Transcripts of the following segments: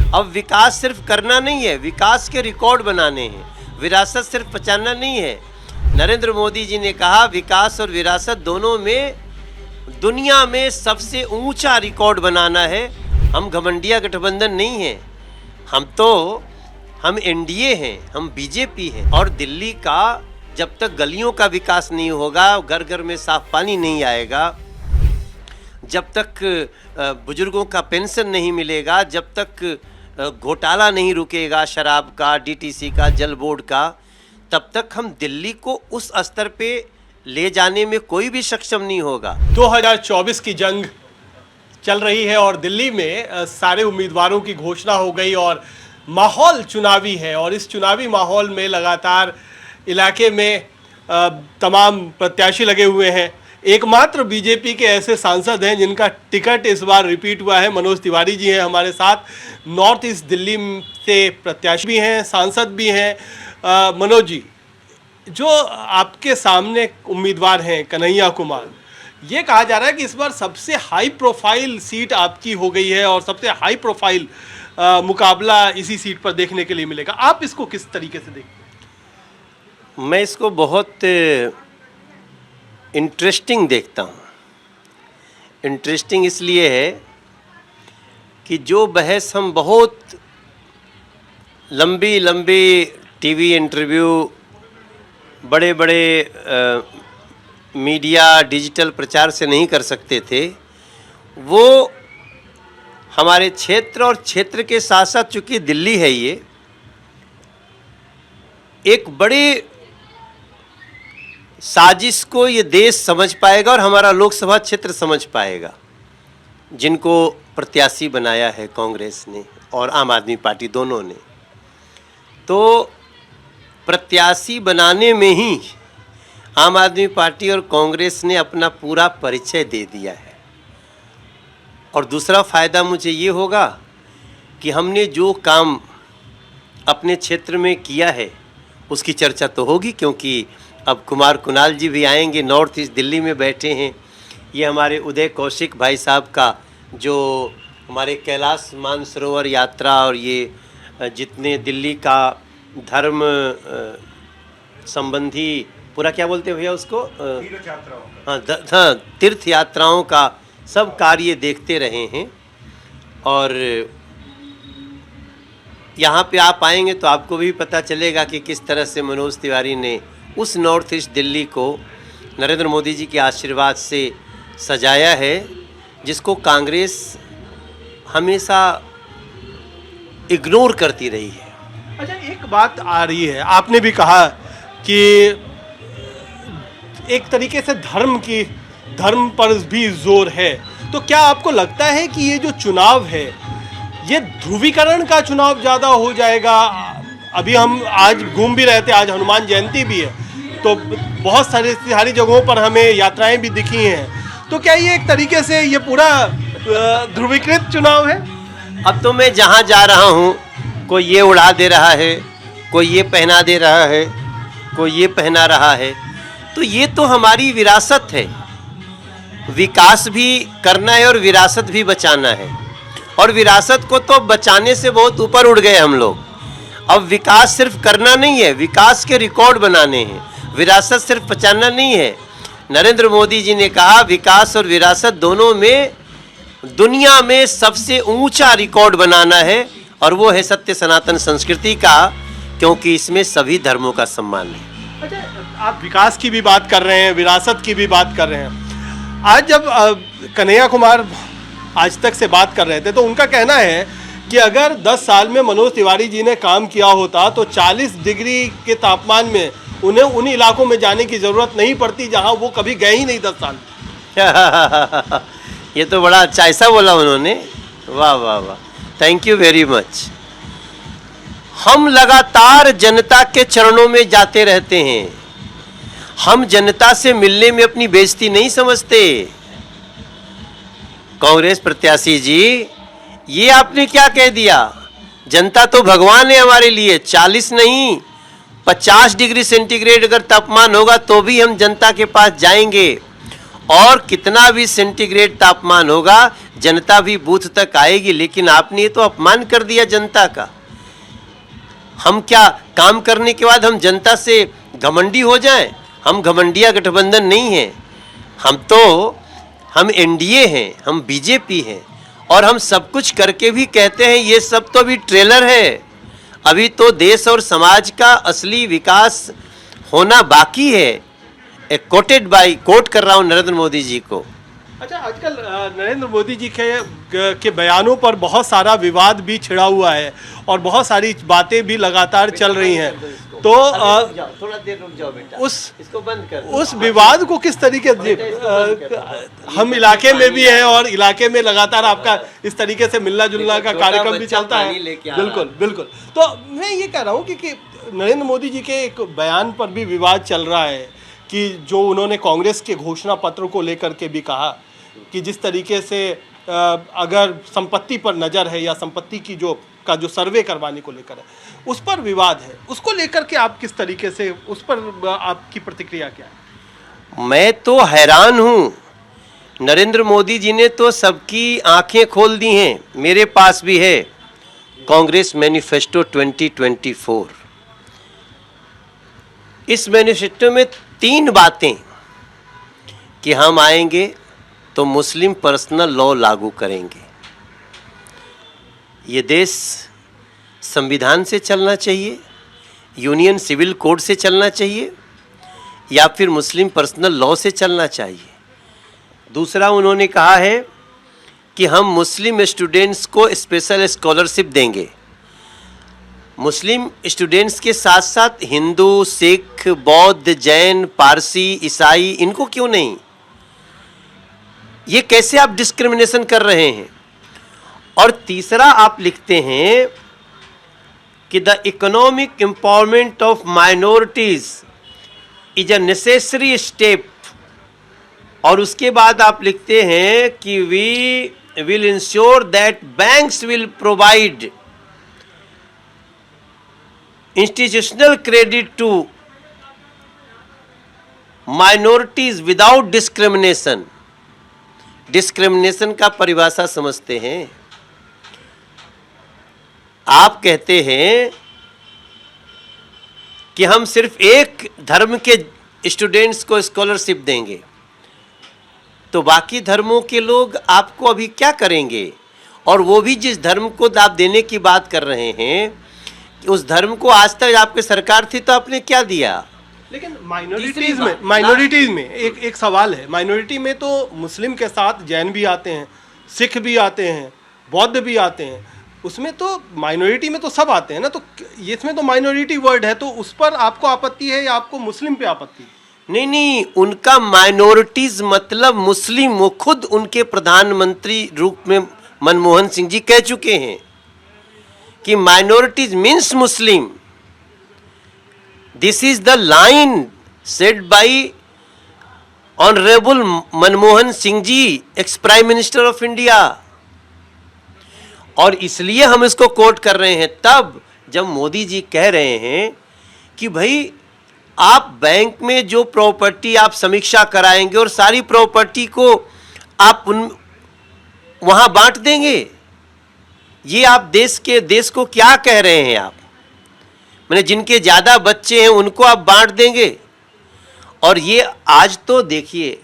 अब विकास सिर्फ करना नहीं है, विकास के रिकॉर्ड बनाने हैं। विरासत सिर्फ बचाना नहीं है। नरेंद्र मोदी जी ने कहा विकास और विरासत दोनों में दुनिया में सबसे ऊंचा रिकॉर्ड बनाना है। हम घमंडिया गठबंधन नहीं है, हम एनडीए हैं, हम बीजेपी हैं। और दिल्ली का जब तक गलियों का विकास नहीं होगा, घर घर में साफ पानी नहीं आएगा, जब तक बुजुर्गों का पेंशन नहीं मिलेगा, जब तक घोटाला नहीं रुकेगा शराब का, डीटीसी का, जल बोर्ड का, तब तक हम दिल्ली को उस स्तर पे ले जाने में कोई भी सक्षम नहीं होगा। 2024 की जंग चल रही है और दिल्ली में सारे उम्मीदवारों की घोषणा हो गई और माहौल चुनावी है। और इस चुनावी माहौल में लगातार इलाके में तमाम प्रत्याशी लगे हुए हैं। एकमात्र बीजेपी के ऐसे सांसद हैं जिनका टिकट इस बार रिपीट हुआ है। मनोज तिवारी जी हैं हमारे साथ। नॉर्थ ईस्ट दिल्ली से प्रत्याशी भी हैं, सांसद भी हैं। मनोज जी, जो आपके सामने उम्मीदवार हैं कन्हैया कुमार, ये कहा जा रहा है कि इस बार सबसे हाई प्रोफाइल सीट आपकी हो गई है और सबसे हाई प्रोफाइल मुकाबला इसी सीट पर देखने के लिए मिलेगा। आप इसको किस तरीके से देखते हैं? मैं इसको बहुत इंटरेस्टिंग देखता हूँ। इंटरेस्टिंग इसलिए है कि जो बहस हम बहुत लंबी लंबी टीवी इंटरव्यू, बड़े बड़े मीडिया, डिजिटल प्रचार से नहीं कर सकते थे, वो हमारे क्षेत्र और क्षेत्र के साथ साथ, चूँकि दिल्ली है, ये एक बड़ी साजिश को ये देश समझ पाएगा और हमारा लोकसभा क्षेत्र समझ पाएगा, जिनको प्रत्याशी बनाया है कांग्रेस ने और आम आदमी पार्टी दोनों ने। तो प्रत्याशी बनाने में ही आम आदमी पार्टी और कांग्रेस ने अपना पूरा परिचय दे दिया है। और दूसरा फ़ायदा मुझे ये होगा कि हमने जो काम अपने क्षेत्र में किया है उसकी चर्चा तो होगी, क्योंकि अब कुमार कुणाल जी भी आएंगे, नॉर्थ ईस्ट दिल्ली में बैठे हैं। ये हमारे उदय कौशिक भाई साहब का, जो हमारे कैलाश मानसरोवर यात्रा और ये जितने दिल्ली का धर्म संबंधी पूरा क्या बोलते हैं भैया उसको, हाँ, तीर्थ यात्राओं का सब कार्य देखते रहे हैं। और यहाँ पे आप आएंगे तो आपको भी पता चलेगा कि किस तरह से मनोज तिवारी ने उस नॉर्थ ईस्ट दिल्ली को नरेंद्र मोदी जी के आशीर्वाद से सजाया है, जिसको कांग्रेस हमेशा इग्नोर करती रही है। अच्छा, एक बात आ रही है, आपने भी कहा कि एक तरीके से धर्म पर भी जोर है। तो क्या आपको लगता है कि ये जो चुनाव है ये ध्रुवीकरण का चुनाव ज़्यादा हो जाएगा? अभी हम आज घूम भी रहे थे, आज हनुमान जयंती भी है, तो बहुत सारी जगहों पर हमें यात्राएं भी दिखी हैं। तो क्या ये एक तरीके से ये पूरा ध्रुवीकृत चुनाव है? अब तो मैं जहाँ जा रहा हूँ, कोई ये उड़ा दे रहा है, कोई ये पहना दे रहा है, कोई ये पहना रहा है। तो ये तो हमारी विरासत है। विकास भी करना है और विरासत भी बचाना है। और विरासत को तो बचाने से बहुत ऊपर उड़ गए हम लोग। अब विकास सिर्फ करना नहीं है, विकास के रिकॉर्ड बनाने हैं। विरासत सिर्फ बचाना नहीं है। नरेंद्र मोदी जी ने कहा विकास और विरासत दोनों में दुनिया में सबसे ऊंचा रिकॉर्ड बनाना है, और वो है सत्य सनातन संस्कृति का, क्योंकि इसमें सभी धर्मों का सम्मान है। अच्छा, आप विकास की भी बात कर रहे हैं, विरासत की भी बात कर रहे हैं। आज जब कन्हैया कुमार आज तक से बात कर रहे थे तो उनका कहना है कि अगर 10 साल में मनोज तिवारी जी ने काम किया होता तो 40 डिग्री के तापमान में उन्हें उन इलाकों में जाने की ज़रूरत नहीं पड़ती जहां वो कभी गए ही नहीं 10 साल। ये तो बड़ा अच्छा ऐसा बोला उन्होंने। वाह वाह वाह, थैंक यू वेरी मच। हम लगातार जनता के चरणों में जाते रहते हैं। हम जनता से मिलने में अपनी बेइज्जती नहीं समझते। कांग्रेस प्रत्याशी जी, ये आपने क्या कह दिया? जनता तो भगवान है हमारे लिए। 40 नहीं, 50 डिग्री सेंटीग्रेड अगर तापमान होगा तो भी हम जनता के पास जाएंगे और कितना भी सेंटीग्रेड तापमान होगा जनता भी बूथ तक आएगी, लेकिन आपने ये तो अपमान कर दिया जनता का। हम क्या काम करने के बाद हम जनता से घमंडी हो जाएं? हम घमंडिया गठबंधन नहीं हैं, हम एनडीए हैं, हम बीजेपी हैं, और हम सब कुछ करके भी कहते हैं ये सब तो अभी ट्रेलर है, अभी तो देश और समाज का असली विकास होना बाकी है। कोट कर रहा हूँ नरेंद्र मोदी जी को। अच्छा, आजकल नरेंद्र मोदी जी के बयानों पर बहुत सारा विवाद भी छिड़ा हुआ है और बहुत सारी बातें भी लगातार चल रही हैं, तो थोड़ा देर रुक जाओ बेटा, इसको बंद कर। उस विवाद को किस तरीके से हम इलाके में भी हैं और इलाके में लगातार आपका इस तरीके से मिलना जुलना का कार्यक्रम भी चलता है। बिल्कुल बिल्कुल। तो मैं ये कह रहा हूँ कि नरेंद्र मोदी जी के एक बयान पर भी विवाद चल रहा है कि जो उन्होंने कांग्रेस के घोषणा पत्र को लेकर के भी कहा कि जिस तरीके से अगर संपत्ति पर नज़र है या संपत्ति की जो सर्वे करवाने को लेकर है उस पर विवाद है, उसको लेकर के आप किस तरीके से, उस पर आपकी प्रतिक्रिया क्या है? मैं तो हैरान हूँ, नरेंद्र मोदी जी ने तो सबकी आंखें खोल दी हैं। मेरे पास भी है कांग्रेस मैनिफेस्टो 2024। इस मैनिफेस्टो में 3 बातें कि हम आएंगे तो मुस्लिम पर्सनल लॉ लागू करेंगे, ये देश संविधान से चलना चाहिए, यूनियन सिविल कोड से चलना चाहिए, या फिर मुस्लिम पर्सनल लॉ से चलना चाहिए। दूसरा उन्होंने कहा है कि हम मुस्लिम स्टूडेंट्स को स्पेशल स्कॉलरशिप देंगे। मुस्लिम स्टूडेंट्स के साथ साथ हिंदू, सिख, बौद्ध, जैन, पारसी, ईसाई, इनको क्यों नहीं? ये कैसे आप डिस्क्रिमिनेशन कर रहे हैं? और तीसरा आप लिखते हैं कि the economic empowerment of minorities is a necessary step, और उसके बाद आप लिखते हैं कि we will ensure that banks will provide institutional credit to minorities without discrimination. Discrimination का परिभाषा समझते हैं? आप कहते हैं कि हम सिर्फ एक धर्म के स्टूडेंट्स को स्कॉलरशिप देंगे, तो बाकी धर्मों के लोग आपको अभी क्या करेंगे? और वो भी जिस धर्म को आप देने की बात कर रहे हैं, उस धर्म को आज तक आपकी सरकार थी तो आपने क्या दिया? लेकिन माइनॉरिटीज में एक सवाल है। माइनॉरिटी में तो मुस्लिम के साथ जैन भी आते हैं, सिख भी आते हैं, बौद्ध भी आते हैं, उसमें तो माइनॉरिटी में तो सब आते हैं ना, तो इसमें तो माइनॉरिटी वर्ड है, तो उस पर आपको आपत्ति है या आपको मुस्लिम पे आपत्ति है? नहीं, उनका माइनॉरिटीज मतलब मुस्लिम, वो खुद उनके प्रधानमंत्री रूप में मनमोहन सिंह जी कह चुके हैं कि minorities means Muslim. This is the line said by honourable Manmohan Singh ji, ex prime minister of India, और इसलिए हम इसको कोट कर रहे हैं। तब जब मोदी जी कह रहे हैं कि भाई आप बैंक में जो प्रॉपर्टी आप समीक्षा कराएंगे और सारी प्रॉपर्टी को आप वहां बांट देंगे, ये आप देश को क्या कह रहे हैं? आप मैंने जिनके ज़्यादा बच्चे हैं उनको आप बांट देंगे। और ये आज तो देखिए,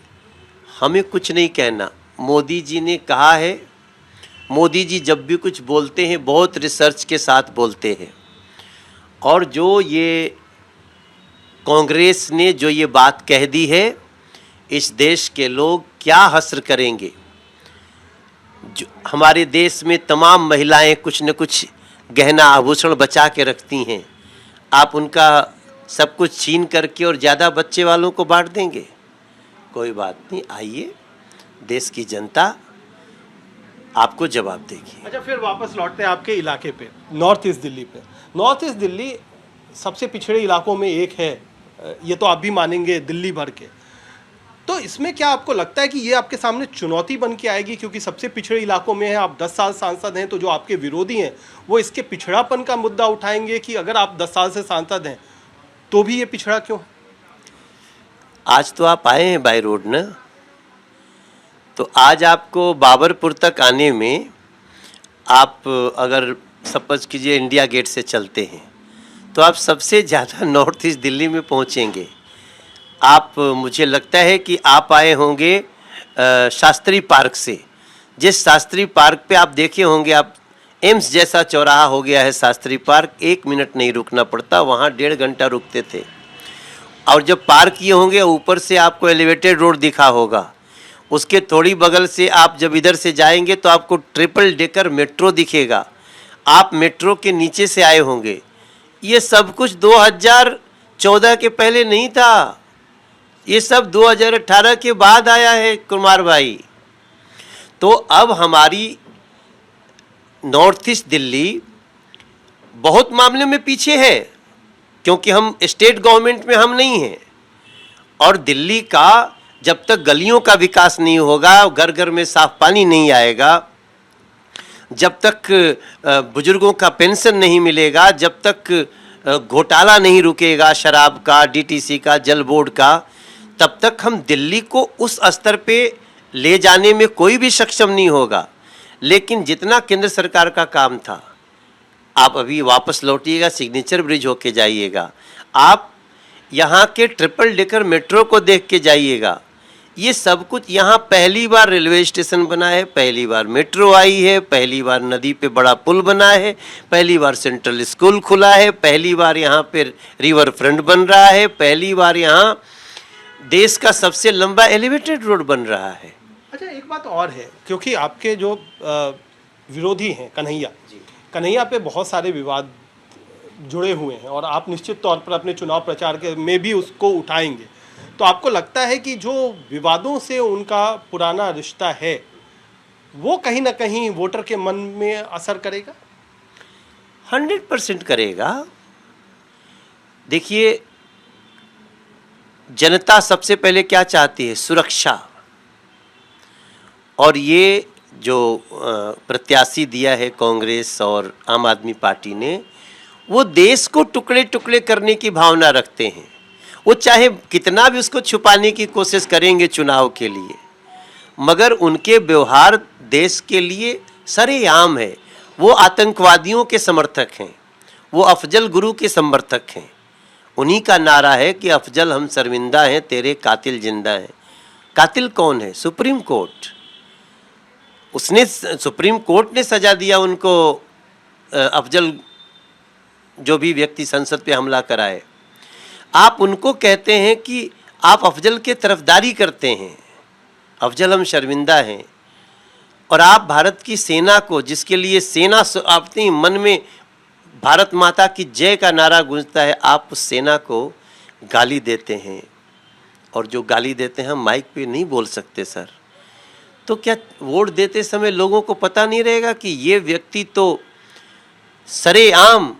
हमें कुछ नहीं कहना, मोदी जी ने कहा है। मोदी जी जब भी कुछ बोलते हैं बहुत रिसर्च के साथ बोलते हैं, और जो ये कांग्रेस ने जो ये बात कह दी है, इस देश के लोग क्या हस्र करेंगे। जो हमारे देश में तमाम महिलाएं कुछ न कुछ गहना आभूषण बचा के रखती हैं, आप उनका सब कुछ छीन करके और ज़्यादा बच्चे वालों को बांट देंगे? कोई बात नहीं, आइए, देश की जनता आपको जवाब देगी। अच्छा, फिर वापस लौटते हैं आपके इलाके पे, नॉर्थ ईस्ट दिल्ली पे। नॉर्थ ईस्ट दिल्ली सबसे पिछड़े इलाकों में एक है, ये तो आप भी मानेंगे दिल्ली भर के। तो इसमें क्या आपको लगता है कि ये आपके सामने चुनौती बन के आएगी, क्योंकि सबसे पिछड़े इलाकों में है, आप 10 साल सांसद हैं, तो जो आपके विरोधी हैं वो इसके पिछड़ापन का मुद्दा उठाएंगे कि अगर आप 10 साल से सांसद हैं तो भी ये पिछड़ा क्यों? आज तो आप आए हैं बाय रोड ना, तो आज आपको बाबरपुर तक आने में आप अगर सपोज कीजिए इंडिया गेट से चलते हैं तो आप सबसे ज़्यादा नॉर्थ ईस्ट दिल्ली में पहुंचेंगे। आप मुझे लगता है कि आप आए होंगे शास्त्री पार्क से। जिस शास्त्री पार्क पे आप देखे होंगे, आप एम्स जैसा चौराहा हो गया है शास्त्री पार्क, 1 मिनट नहीं रुकना पड़ता, वहाँ 1.5 घंटा रुकते थे। और जब पार किए होंगे ऊपर से आपको एलिवेटेड रोड दिखा होगा, उसके थोड़ी बगल से आप जब इधर से जाएंगे तो आपको ट्रिपल डेकर मेट्रो दिखेगा। आप मेट्रो के नीचे से आए होंगे। ये सब कुछ 2014 के पहले नहीं था, ये सब 2018 के बाद आया है कुमार भाई। तो अब हमारी नॉर्थ ईस्ट दिल्ली बहुत मामले में पीछे है, क्योंकि हम स्टेट गवर्नमेंट में हम नहीं हैं। और दिल्ली का जब तक गलियों का विकास नहीं होगा, घर घर में साफ पानी नहीं आएगा, जब तक बुजुर्गों का पेंशन नहीं मिलेगा, जब तक घोटाला नहीं रुकेगा शराब का, डीटीसी का, जल बोर्ड का, तब तक हम दिल्ली को उस स्तर पे ले जाने में कोई भी सक्षम नहीं होगा। लेकिन जितना केंद्र सरकार का काम था, आप अभी वापस लौटिएगा, सिग्नेचर ब्रिज होके जाइएगा, आप यहाँ के ट्रिपल डेकर मेट्रो को देख के जाइएगा। ये सब कुछ यहाँ पहली बार रेलवे स्टेशन बना है, पहली बार मेट्रो आई है, पहली बार नदी पे बड़ा पुल बना है, पहली बार सेंट्रल स्कूल खुला है, पहली बार यहाँ पे रिवर फ्रंट बन रहा है, पहली बार यहाँ देश का सबसे लंबा एलिवेटेड रोड बन रहा है। अच्छा, एक बात और है, क्योंकि आपके जो विरोधी हैं कन्हैया पे बहुत सारे विवाद जुड़े हुए हैं और आप निश्चित तौर पर अपने चुनाव प्रचार के में भी उसको उठाएंगे। तो आपको लगता है कि जो विवादों से उनका पुराना रिश्ता है वो कहीं ना कहीं वोटर के मन में असर करेगा? 100% करेगा। देखिए, जनता सबसे पहले क्या चाहती है? सुरक्षा। और ये जो प्रत्याशी दिया है कांग्रेस और आम आदमी पार्टी ने, वो देश को टुकड़े टुकड़े करने की भावना रखते हैं। वो चाहे कितना भी उसको छुपाने की कोशिश करेंगे चुनाव के लिए, मगर उनके व्यवहार देश के लिए सरेआम है। वो आतंकवादियों के समर्थक हैं, वो अफजल गुरु के समर्थक हैं। उन्हीं का नारा है कि अफजल हम शर्मिंदा हैं, तेरे कातिल जिंदा हैं। कातिल कौन है? Supreme court. सुप्रीम कोर्ट ने सजा दिया उनको, अफजल जो भी व्यक्ति संसद पे हमला कराए। आप उनको कहते हैं कि आप अफजल के तरफदारी करते हैं, अफजल हम शर्मिंदा हैं। और आप भारत की सेना को, जिसके लिए सेना अपने मन में भारत माता की जय का नारा गूंजता है, आप उस सेना को गाली देते हैं। और जो गाली देते हैं हम माइक पे नहीं बोल सकते सर। तो क्या वोट देते समय लोगों को पता नहीं रहेगा कि ये व्यक्ति तो सरेआम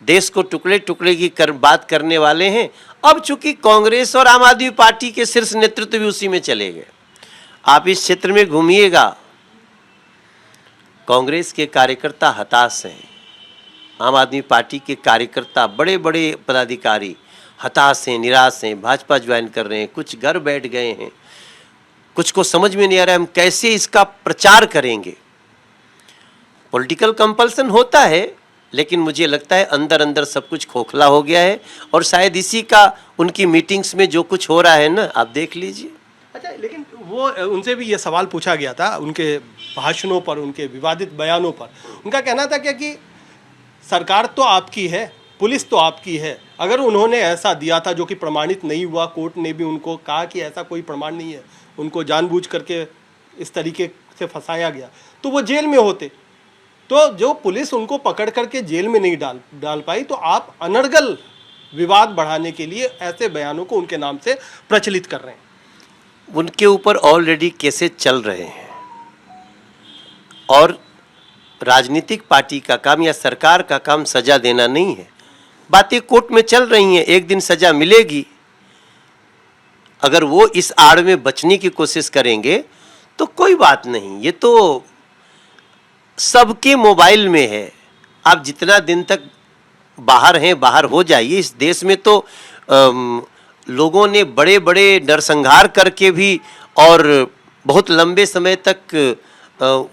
देश को टुकड़े टुकड़े की बात करने वाले हैं? अब चूंकि कांग्रेस और आम आदमी पार्टी के शीर्ष नेतृत्व भी उसी में चले गए। आप इस क्षेत्र में घूमिएगा, कांग्रेस के कार्यकर्ता हताश हैं, आम आदमी पार्टी के कार्यकर्ता, बड़े बड़े पदाधिकारी हताश हैं, निराश हैं, भाजपा ज्वाइन कर रहे हैं, कुछ घर बैठ गए हैं। कुछ को समझ में नहीं आ रहा है हम कैसे इसका प्रचार करेंगे। पॉलिटिकल कंपल्सन होता है, लेकिन मुझे लगता है अंदर अंदर सब कुछ खोखला हो गया है। और शायद इसी का उनकी मीटिंग्स में जो कुछ हो रहा है ना, आप देख लीजिए। अच्छा, लेकिन वो उनसे भी ये सवाल पूछा गया था उनके भाषणों पर, उनके विवादित बयानों पर। उनका कहना था क्या कि सरकार तो आपकी है, पुलिस तो आपकी है, अगर उन्होंने ऐसा दिया था जो कि प्रमाणित नहीं हुआ, कोर्ट ने भी उनको कहा कि ऐसा कोई प्रमाण नहीं है, उनको जानबूझ करके इस तरीके से फंसाया गया, तो वो जेल में होते। तो जो पुलिस उनको पकड़ करके जेल में नहीं डाल पाई, तो आप अनर्गल विवाद बढ़ाने के लिए ऐसे बयानों को उनके नाम से प्रचलित कर रहे हैं। उनके ऊपर ऑलरेडी केसेस चल रहे हैं और राजनीतिक पार्टी का काम या सरकार का काम सजा देना नहीं है। बातें कोर्ट में चल रही हैं, एक दिन सजा मिलेगी। अगर वो इस आड़ में बचने की कोशिश करेंगे तो कोई बात नहीं, ये तो सबके मोबाइल में है। आप जितना दिन तक बाहर हैं बाहर हो जाइए। इस देश में तो लोगों ने बड़े बड़े नरसंहार करके भी और बहुत लंबे समय तक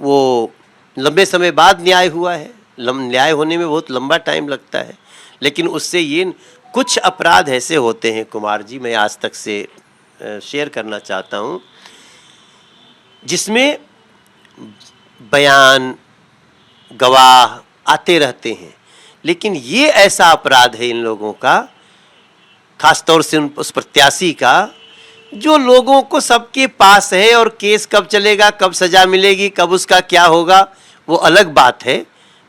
वो लंबे समय बाद न्याय हुआ है। न्याय होने में बहुत लंबा टाइम लगता है, लेकिन उससे ये कुछ अपराध ऐसे होते हैं कुमार जी, मैं आज तक से शेयर करना चाहता हूँ, जिसमें बयान गवाह आते रहते हैं, लेकिन ये ऐसा अपराध है इन लोगों का, खासतौर से उस प्रत्याशी का, जो लोगों को सबके पास है, और केस कब चलेगा, कब सजा मिलेगी, कब उसका क्या होगा, वो अलग बात है।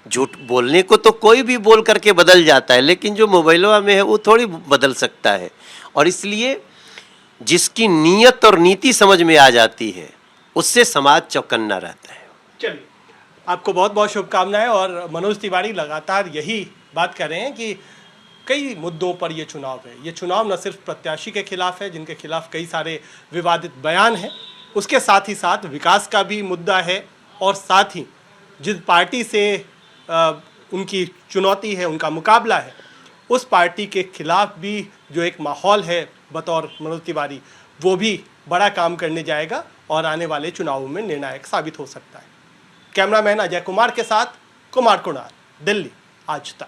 झूठ बोलने को तो कोई भी बोल करके बदल जाता है, लेकिन जो मोबाइलों में है वो थोड़ी बदल सकता है। और इसलिए जिसकी नीयत और नीति समझ में आ जाती है, उससे समाज चौकन्ना रहता है। चलिए, आपको बहुत बहुत शुभकामनाएं। और मनोज तिवारी लगातार यही बात कर रहे हैं कि कई मुद्दों पर ये चुनाव है। ये चुनाव न सिर्फ प्रत्याशी के खिलाफ है, जिनके खिलाफ कई सारे विवादित बयान हैं, उसके साथ ही साथ विकास का भी मुद्दा है, और साथ ही जिस पार्टी से उनकी चुनौती है, उनका मुकाबला है, उस पार्टी के खिलाफ भी जो एक माहौल है बतौर मनोज तिवारी, वो भी बड़ा काम करने जाएगा और आने वाले चुनावों में निर्णायक साबित हो सकता है। कैमरामैन अजय कुमार के साथ कुमार कुणाल, दिल्ली आज तक।